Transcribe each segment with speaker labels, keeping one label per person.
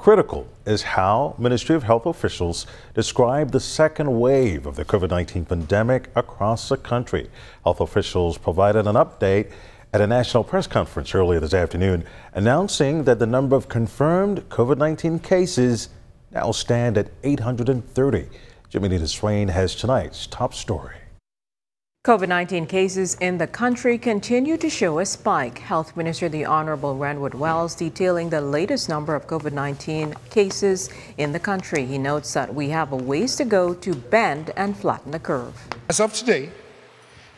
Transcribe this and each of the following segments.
Speaker 1: Critical is how Ministry of Health officials describe the second wave of the COVID-19 pandemic across the country. Health officials provided an update at a national press conference earlier this afternoon, announcing that the number of confirmed COVID-19 cases now stand at 830. Jimmy Swain has tonight's top story.
Speaker 2: COVID-19 cases in the country continue to show a spike. Health Minister the Honorable Renwood Wells detailing the latest number of COVID-19 cases in the country. He notes that we have a ways to go to bend and flatten the curve.
Speaker 3: As of today,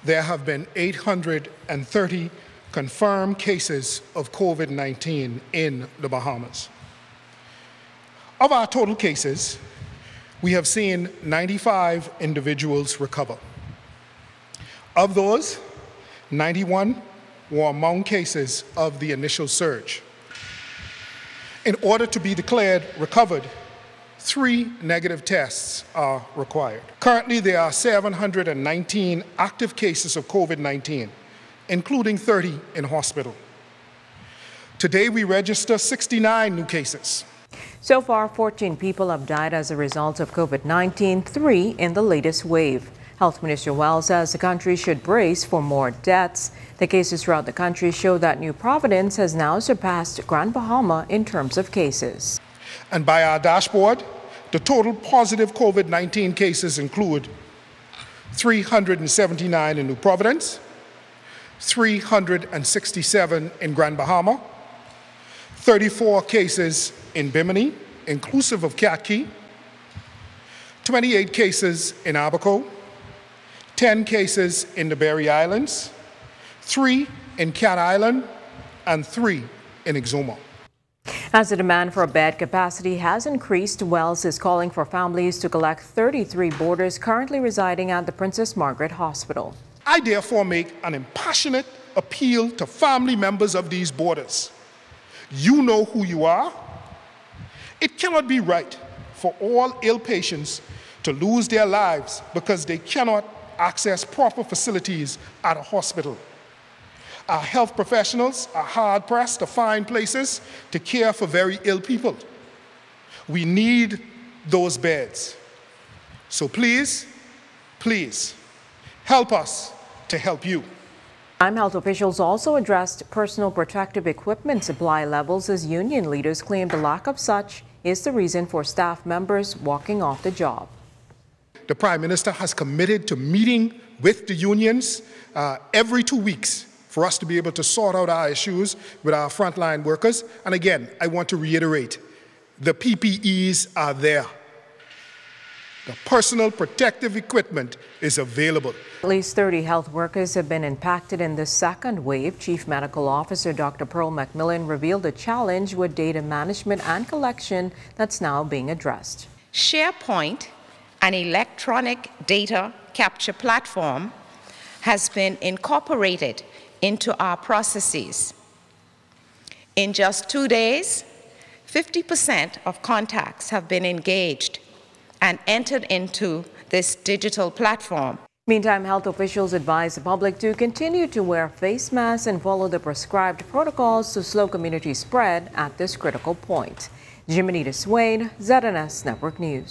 Speaker 3: there have been 830 confirmed cases of COVID-19 in the Bahamas. Of our total cases, we have seen 95 individuals recover. Of those, 91 were among cases of the initial surge. In order to be declared recovered, 3 negative tests are required. Currently, there are 719 active cases of COVID-19, including 30 in hospital. Today, we register 69 new cases.
Speaker 2: So far, 14 people have died as a result of COVID-19, 3 in the latest wave. Health Minister Wells says the country should brace for more deaths. The cases throughout the country show that New Providence has now surpassed Grand Bahama in terms of cases.
Speaker 3: And by our dashboard, the total positive COVID-19 cases include 379 in New Providence, 367 in Grand Bahama, 34 cases in Bimini, inclusive of Cat Key, 28 cases in Abaco, 10 cases in the Berry Islands, 3 in Cat Island, and 3 in Exuma.
Speaker 2: As the demand for bed capacity has increased, Wells is calling for families to collect 33 boarders currently residing at the Princess Margaret Hospital.
Speaker 3: I therefore make an impassionate appeal to family members of these boarders. You know who you are. It cannot be right for all ill patients to lose their lives because they cannot access proper facilities at a hospital. Our health professionals are hard-pressed to find places to care for very ill people. We need those beds. So please, please, help us to help you.
Speaker 2: Health officials also addressed personal protective equipment supply levels as union leaders claim the lack of such is the reason for staff members walking off the job.
Speaker 3: The Prime Minister has committed to meeting with the unions every 2 weeks for us to be able to sort out our issues with our frontline workers. And again, I want to reiterate, the PPEs are there. The personal protective equipment is available.
Speaker 2: At least 30 health workers have been impacted in the second wave. Chief Medical Officer Dr. Pearl McMillan revealed a challenge with data management and collection that's now being addressed.
Speaker 4: SharePoint, an electronic data capture platform, has been incorporated into our processes. In just 2 days, 50% of contacts have been engaged and entered into this digital platform.
Speaker 2: Meantime, health officials advise the public to continue to wear face masks and follow the prescribed protocols to slow community spread at this critical point. Jimmy Swain, ZNS Network News.